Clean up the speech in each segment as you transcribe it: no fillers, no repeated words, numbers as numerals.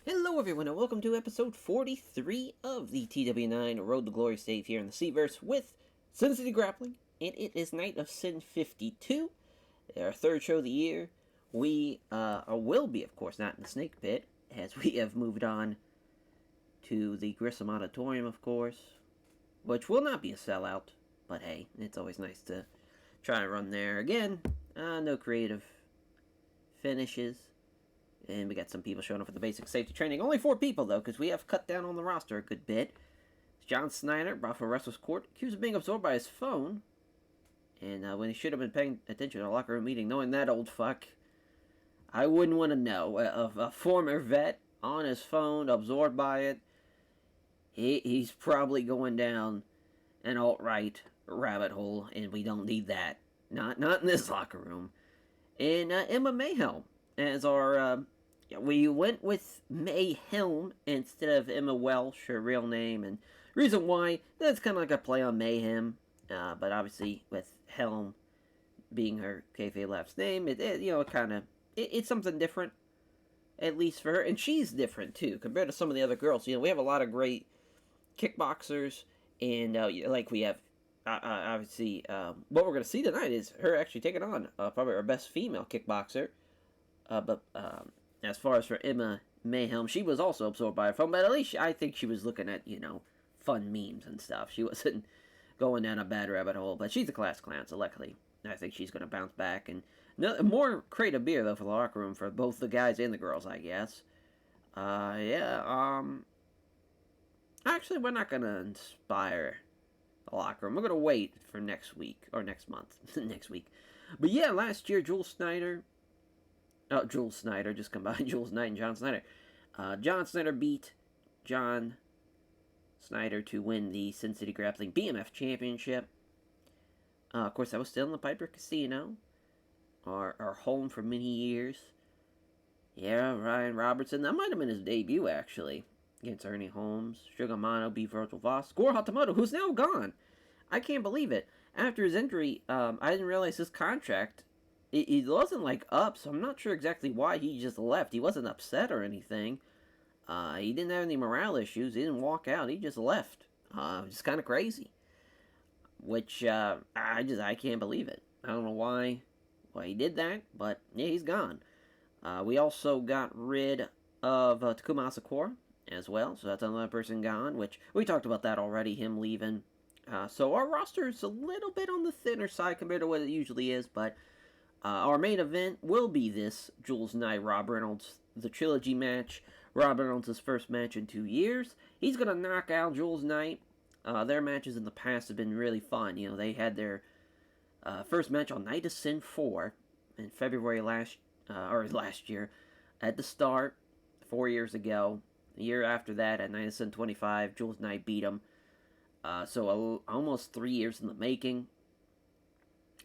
Hello everyone and welcome to episode 43 of the TW9 Road to Glory save here in the Seaverse with Sin City Grappling, and it is Night of Sin 52, our third show of the year. We will be, of course, not in the Snake Pit, as we have moved on to the Grissom Auditorium, of course, which will not be a sellout, but hey, it's always nice to try and run there again. No creative finishes. And we got some people showing up for the basic safety training. Only 4 people, though, because we have cut down on the roster a good bit. John Snyder, brought from Wrestler's Court, accused of being absorbed by his phone. And when he should have been paying attention to a locker room meeting, knowing that old fuck, I wouldn't want to know. A former vet on his phone, absorbed by it. He's probably going down an alt-right rabbit hole, and we don't need that. Not in this locker room. And Emma Mayhelm as our... we went with Mayhelm instead of Emma Welsh, her real name, and reason why, that's kind of like a play on Mayhem, but obviously with Helm being her kayfabe last name, it's something different, at least for her, and she's different too, compared to some of the other girls. We have a lot of great kickboxers, and we have, obviously, what we're going to see tonight is her actually taking on probably our best female kickboxer, but as far as for Emma Mayhelm, she was also absorbed by her phone, but at least I think she was looking at, fun memes and stuff. She wasn't going down a bad rabbit hole, but she's a class clown, so luckily I think she's going to bounce back. And more crate of beer, though, for the locker room for both the guys and the girls, I guess. Actually, we're not going to inspire the locker room. We're going to wait for next week, or next month, next week. But yeah, last year, Jules Snyder, just combined Jules Knight and John Snyder. John Snyder beat John Snyder to win the Sin City Grappling BMF Championship. Of course, that was still in the Piper Casino, our home for many years. Yeah, Ryan Robertson, that might have been his debut, actually, against Ernie Holmes. Sugamano beat Virgil Voss. Goro Hatamoto, who's now gone. I can't believe it. After his injury, I didn't realize his contract... It wasn't, up, so I'm not sure exactly why he just left. He wasn't upset or anything. He didn't have any morale issues. He didn't walk out. He just left. Just kind of crazy. Which, I can't believe it. I don't know why he did that, but, yeah, he's gone. We also got rid of Takuma Asakura as well, so that's another person gone, which we talked about that already, him leaving. So our roster is a little bit on the thinner side compared to what it usually is, but... our main event will be this Jules Knight, Rob Reynolds, the trilogy match. Rob Reynolds' first match in 2 years. He's going to knock out Jules Knight. Their matches in the past have been really fun. They had their first match on Night of Sin 4 in February last year at the start, 4 years ago. The year after that, at Night of Sin 25, Jules Knight beat him. So almost 3 years in the making.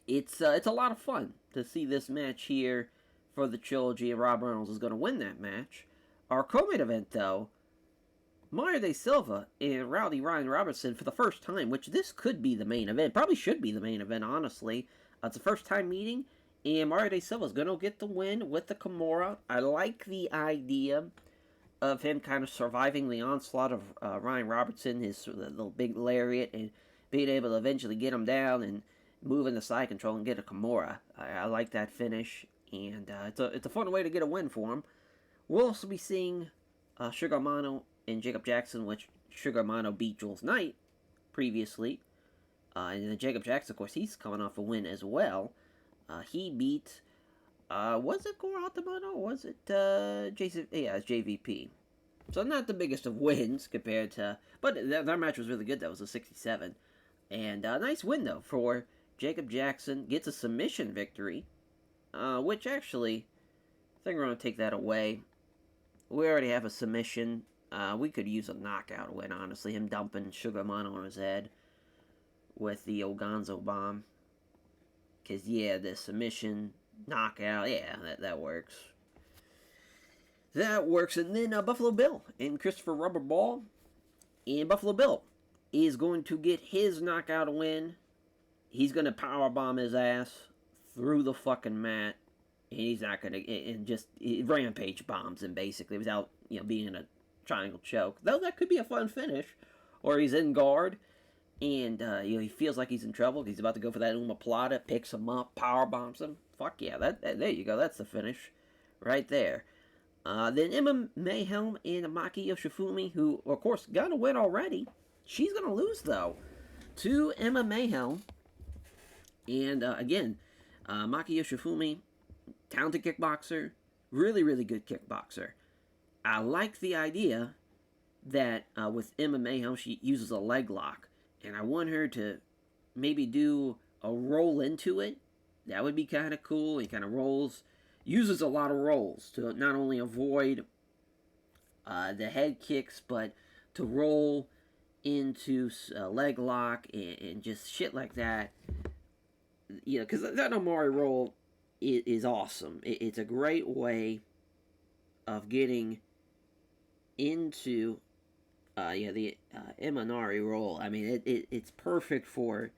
It's a lot of fun to see this match here for the trilogy, and Rob Reynolds is going to win that match. Our co-main event, though, Mario De Silva and Rowdy Ryan Robertson for the first time, which this could be the main event. Probably should be the main event, honestly. It's a first-time meeting, and Mario De Silva is going to get the win with the Kimura. I like the idea of him kind of surviving the onslaught of Ryan Robertson, his little big lariat, and being able to eventually get him down and move into side control and get a Kimura. I like that finish, and it's a fun way to get a win for him. We'll also be seeing Sugar Mano and Jacob Jackson, which Sugar Mano beat Jules Knight previously. And then Jacob Jackson, of course, he's coming off a win as well. He beat, was it Goro Hatamoto, or was it Jason? Yeah, it's JVP. So not the biggest of wins compared to, but their match was really good. That was a 67. And a nice win, though, for Jacob Jackson. Gets a submission victory, which actually, I think we're going to take that away. We already have a submission. We could use a knockout win, honestly. Him dumping Sugar Mano on his head with the Ogonzo bomb. Because, yeah, the submission, knockout, yeah, that works. That works. And then Buffalo Bill and Christopher Rubber Ball. And Buffalo Bill is going to get his knockout win. He's going to powerbomb his ass through the fucking mat. And he's not going to... And just rampage bombs him, basically, without, being in a triangle choke. Though that could be a fun finish. Or he's in guard, and he feels like he's in trouble. He's about to go for that Umaplata, picks him up, power bombs him. Fuck yeah, there you go. That's the finish, right there. Then Emma Mayhem and Maki Yoshifumi, who of course got a win already. She's gonna lose though to Emma Mayhem. And again, Maki Yoshifumi, talented kickboxer, really really good kickboxer. I like the idea that with Emma Mayhem, she uses a leg lock, and I want her to maybe do a roll into it. That would be kind of cool. He kind of uses a lot of rolls to not only avoid the head kicks, but to roll into a leg lock and just shit like that. Because that Omari roll is awesome. It's a great way of getting into the Imanari roll. I mean, it's perfect for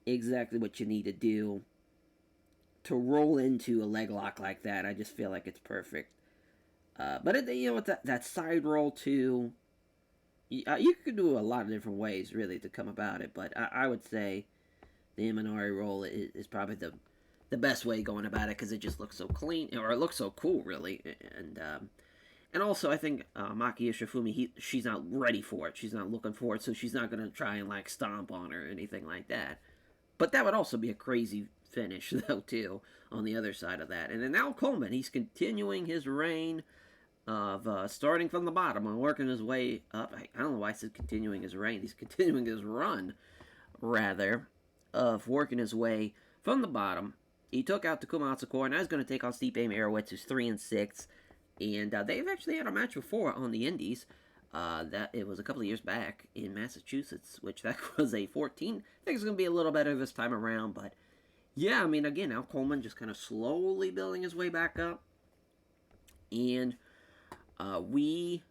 exactly what you need to do to roll into a leg lock like that. I just feel like it's perfect. But that side roll too. You could do a lot of different ways really to come about it, but I would say the Imanari roll is probably the best way going about it because it just looks so clean, or it looks so cool really, and also, I think Maki Yoshifumi, she's not ready for it. She's not looking for it, so she's not going to try and, stomp on her or anything like that. But that would also be a crazy finish, though, too, on the other side of that. And then Al Coleman, he's continuing his reign of starting from the bottom and working his way up. I don't know why I said continuing his reign. He's continuing his run, rather, of working his way from the bottom. He took out Takuma Asakura, and now he's going to take on Stipe Miocic, who's 3-6. And they've actually had a match before on the Indies. That it was a couple of years back in Massachusetts, which that was a 14. I think it's going to be a little better this time around. But yeah, I mean, again, Al Coleman just kind of slowly building his way back up. And we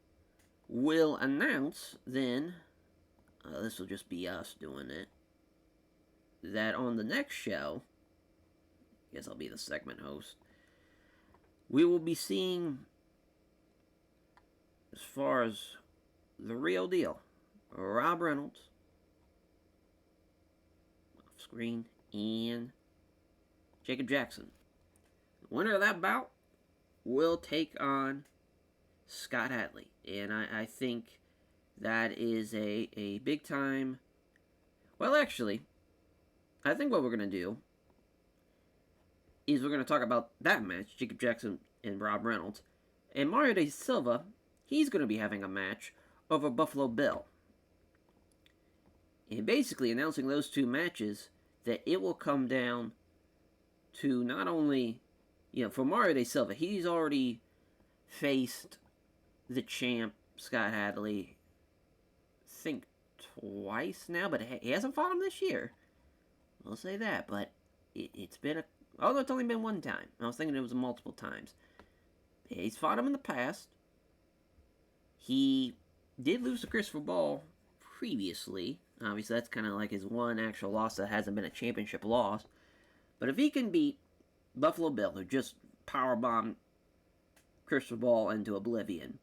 will announce then, this will just be us doing it, that on the next show, I guess I'll be the segment host, we will be seeing, as far as the real deal, Rob Reynolds, off screen, and Jacob Jackson. The winner of that bout will take on Scott Hadley. And I think that is a big time. Well, actually, I think what we're going to do is we're going to talk about that match, Jacob Jackson and Rob Reynolds. And Mario De Silva, he's going to be having a match over Buffalo Bill. And basically announcing those two matches, that it will come down to not only, for Mario De Silva, he's already faced the champ, Scott Hadley, I think twice now, but he hasn't fought him this year. I'll say that, but it's been although it's only been one time. I was thinking it was multiple times. He's fought him in the past. He did lose to Christopher Ball previously. Obviously, that's kind of like his one actual loss that hasn't been a championship loss. But if he can beat Buffalo Bill, who just powerbombed Christopher Ball into oblivion,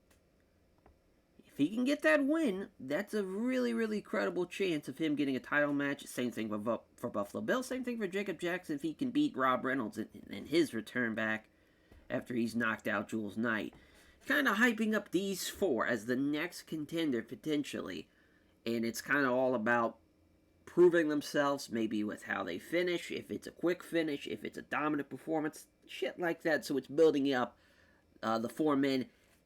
if he can get that win, that's a really, really credible chance of him getting a title match. Same thing for Buffalo Bill. Same thing for Jacob Jackson if he can beat Rob Reynolds in his return back after he's knocked out Jules Knight. Kind of hyping up these four as the next contender potentially. And it's kind of all about proving themselves, maybe with how they finish, if it's a quick finish, if it's a dominant performance, shit like that. So it's building up the four men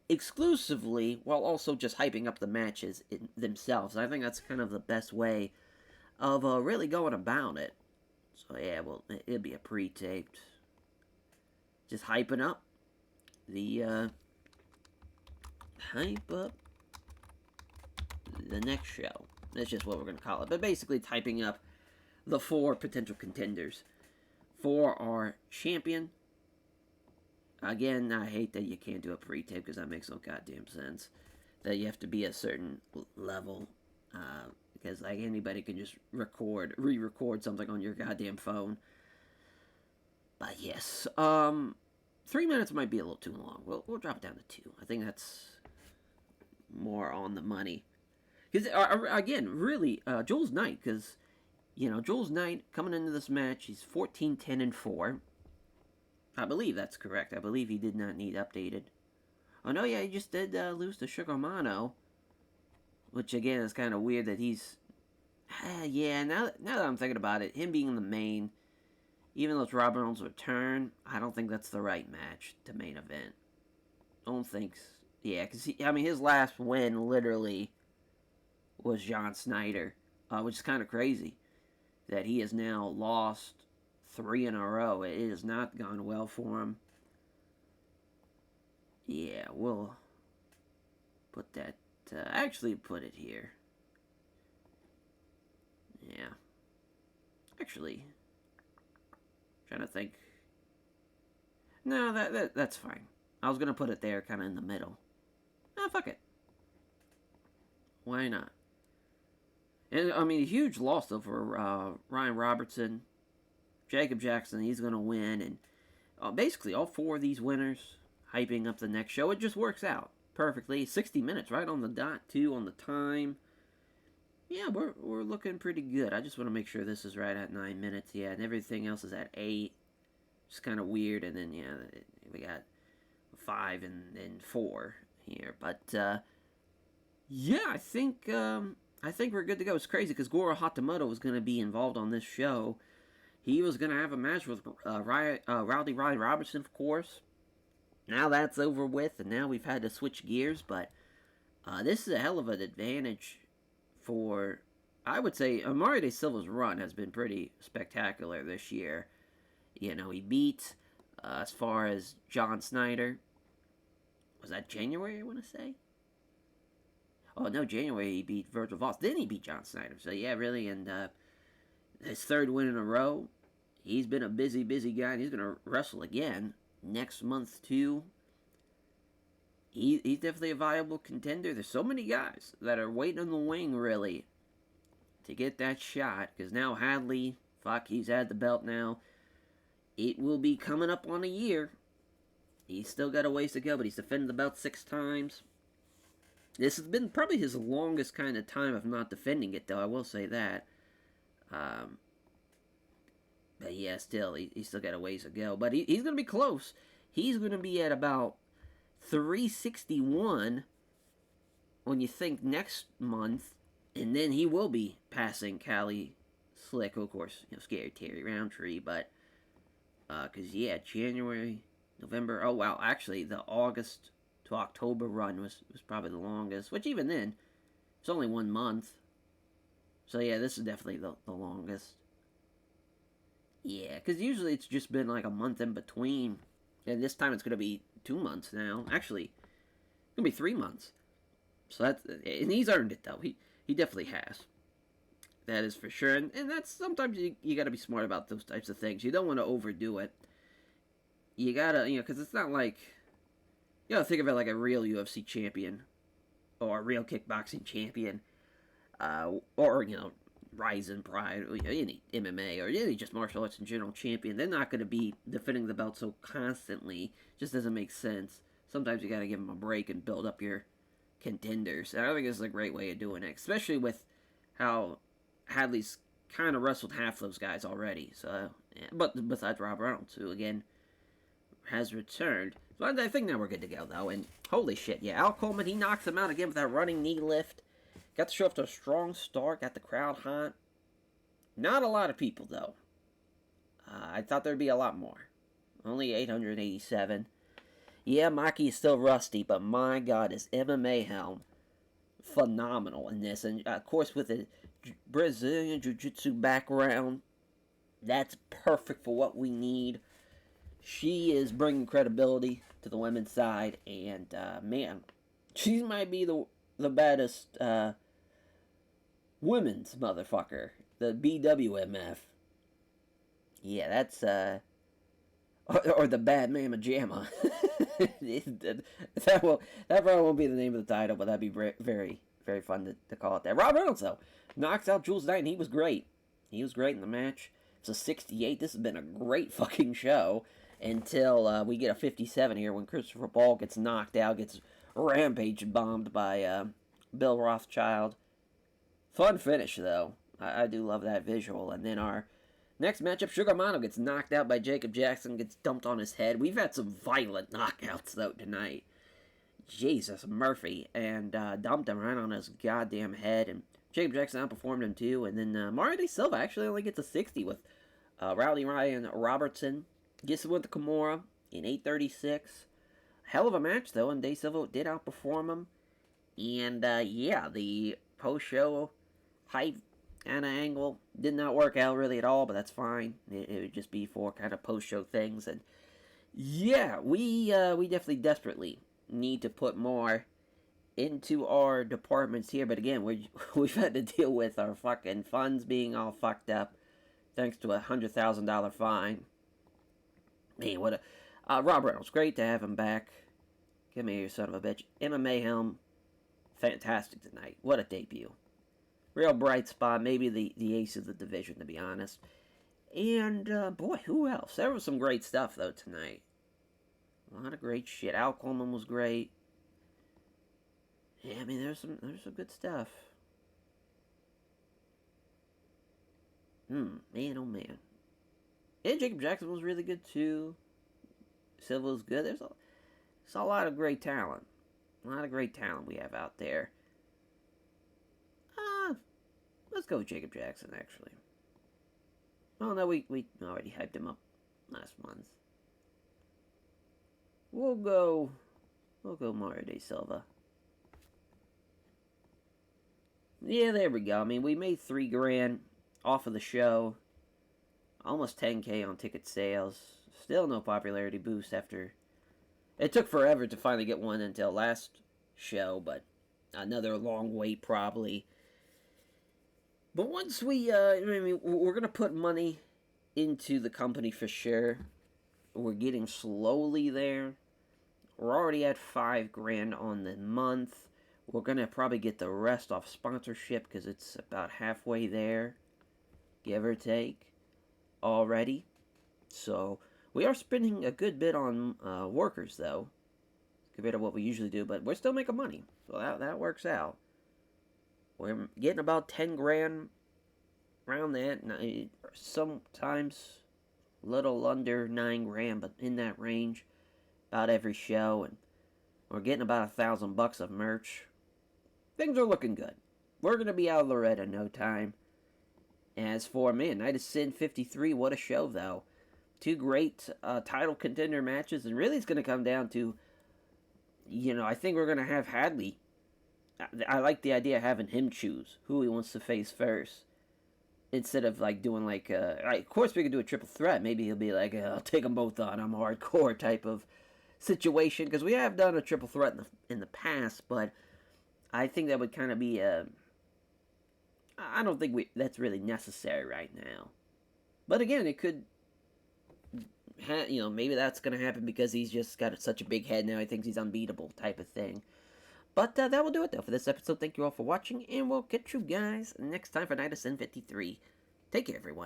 exclusively, while also just hyping up the matches themselves. I think that's kind of the best way of really going about it. So yeah, well, it'll be a pre-taped, just hyping up the hype up the next show. That's just what we're going to call it. But basically, it's hyping up the four potential contenders for our champion. Again, I hate that you can't do a pre-tape because that makes no goddamn sense. That you have to be a certain level. Because anybody can just re-record something on your goddamn phone. But yes, 3 minutes might be a little too long. We'll drop it down to 2. I think that's more on the money. Because, again, really, Jules Knight, because, Jules Knight coming into this match, he's 14-10-4. I believe that's correct. I believe he did not need updated. Oh, no, yeah, he just did lose to Sugar Mano, which, again, is kind of weird that he's... yeah, now that I'm thinking about it, him being in the main, even though it's Robert Reynolds' return, I don't think that's the right match to main event. I don't think... Yeah, because, his last win, literally, was John Snyder, which is kind of crazy that he has now lost 3 in a row. It has not gone well for him. Yeah, we'll put that... actually, put it here. Yeah. Actually, trying to think. No, that's fine. I was gonna put it there, kind of in the middle. Ah, fuck it. Why not? And a huge loss though for Ryan Robertson, Jacob Jackson. He's gonna win, and basically all 4 of these winners hyping up the next show. It just works out perfectly. 60 minutes, right on the dot, too, on the time. Yeah, we're looking pretty good. I just want to make sure this is right at 9 minutes. Yeah, and everything else is at 8. It's kind of weird. And then, yeah, we got 5 and 4 here. But, yeah, I think we're good to go. It's crazy because Goro Hatamoto was going to be involved on this show. He was going to have a match with Rowdy Roddy Robertson, of course. Now that's over with, and now we've had to switch gears. But this is a hell of an advantage for, I would say, Mario De Silva's run has been pretty spectacular this year. He beat, as far as John Snyder, was that January, I want to say? Oh, no, January he beat Virgil Voss. Then he beat John Snyder. So, yeah, really, and his 3rd win in a row. He's been a busy guy, and he's going to wrestle again next month, too. He's definitely a viable contender. There's so many guys that are waiting in the wing, really, to get that shot. Because now Hadley, he's had the belt now. It will be coming up on a year. He's still got a ways to go, but he's defended the belt 6 times. This has been probably his longest kind of time of not defending it, though. I will say that. But yeah, still, he's still got a ways to go. But he's going to be close. He's going to be at about 361 when you think next month, and then he will be passing Cali Slick, of course, Scary Terry Roundtree, but because yeah, January, November, oh wow, actually the August to October run was probably the longest, which even then it's only 1 month, so yeah, this is definitely the longest. Yeah, because usually it's just been like a month in between, and this time it's going to be 2 months now. Actually, it's going to be 3 months. So and he's earned it, though. He definitely has. That is for sure. And that's, sometimes you got to be smart about those types of things. You don't want to overdo it. You got to, because it's not like, you got to think of it like a real UFC champion, or a real kickboxing champion, or, Ryzen, Pride, any MMA, or any just martial arts in general champion. They're not going to be defending the belt so constantly. Just doesn't make sense. Sometimes you got to give them a break and build up your contenders. And I think this is a great way of doing it, especially with how Hadley's kind of wrestled half those guys already. So, yeah. But besides Rob Reynolds, who again has returned. So I think now we're good to go, though. And holy shit, yeah, Al Coleman, he knocks him out again with that running knee lift. Got the show off to a strong start. Got the crowd hot. Not a lot of people, though. I thought there'd be a lot more. Only 887. Yeah, Maki is still rusty, but my God, is MMA Helm phenomenal in this. And, of course, with a Brazilian Jiu-Jitsu background, that's perfect for what we need. She is bringing credibility to the women's side. And, man, she might be the baddest women's motherfucker, the BWMF. Yeah, that's or the Bad Mama Jamma. that probably won't be the name of the title, but that'd be very, very fun to call it that. Rob Reynolds, though, knocks out Jules Knight, and he was great. He was great in the match. It's a 68. This has been a great fucking show until we get a 57 here when Christopher Ball gets knocked out, gets rampage bombed by Bill Rothschild. Fun finish, though. I do love that visual. And then our next matchup, Sugar Mono gets knocked out by Jacob Jackson, gets dumped on his head. We've had some violent knockouts, though, tonight. Jesus, Murphy, and dumped him right on his goddamn head. And Jacob Jackson outperformed him, too. And then Mario De Silva actually only gets a 60 with Rowdy Ryan Robertson. Gets it with the Kimura in 8:36. Hell of a match, though, and De Silva did outperform him. And, yeah, the post-show hype kind of angle did not work out really at all, but that's fine. It would just be for kind of post-show things. And, yeah, we definitely desperately need to put more into our departments here. But, again, we've had to deal with our fucking funds being all fucked up thanks to a $100,000 fine. Man, what a... Rob Reynolds, great to have him back. Come here, you son of a bitch. Emma Mayhem, fantastic tonight. What a debut. Real bright spot, maybe the ace of the division, to be honest. And, boy, who else? There was some great stuff, though, tonight. A lot of great shit. Al Coleman was great. Yeah, I mean, there's some good stuff. Man, oh man. And Jacob Jackson was really good, too. Silva was good. There's a lot of great talent. A lot of great talent we have out there. Let's go with Jacob Jackson, actually. Oh, no, we already hyped him up last month. We'll go Mario De Silva. Yeah, there we go. I mean, we made $3,000 off of the show. Almost 10K on ticket sales. Still no popularity boost after... It took forever to finally get one until last show, but another long wait probably. But once we, I mean, we're going to put money into the company for sure. We're getting slowly there. We're already at $5,000 on the month. We're going to probably get the rest off sponsorship because it's about halfway there, give or take, already. So we are spending a good bit on workers, though, compared to what we usually do. But we're still making money, so that works out. We're getting about $10,000 around that. Sometimes a little under $9,000, but in that range, about every show. And we're getting about $1,000 of merch. Things are looking good. We're gonna be out of the red in no time. As for me, Night of Sin 53, what a show, though. Two great title contender matches, and really it's going to come down to, I think we're going to have Hadley. I like the idea of having him choose who he wants to face first. Instead of, doing, of course we could do a triple threat. Maybe he'll be like, I'll take them both on, I'm hardcore type of situation. Because we have done a triple threat in the past, but I think that would kind of be I don't think that's really necessary right now. But again, it could, maybe that's going to happen because he's just got such a big head now. He thinks he's unbeatable type of thing. But that will do it, though, for this episode. Thank you all for watching, and we'll catch you guys next time for Night of Sin 53. Take care, everyone.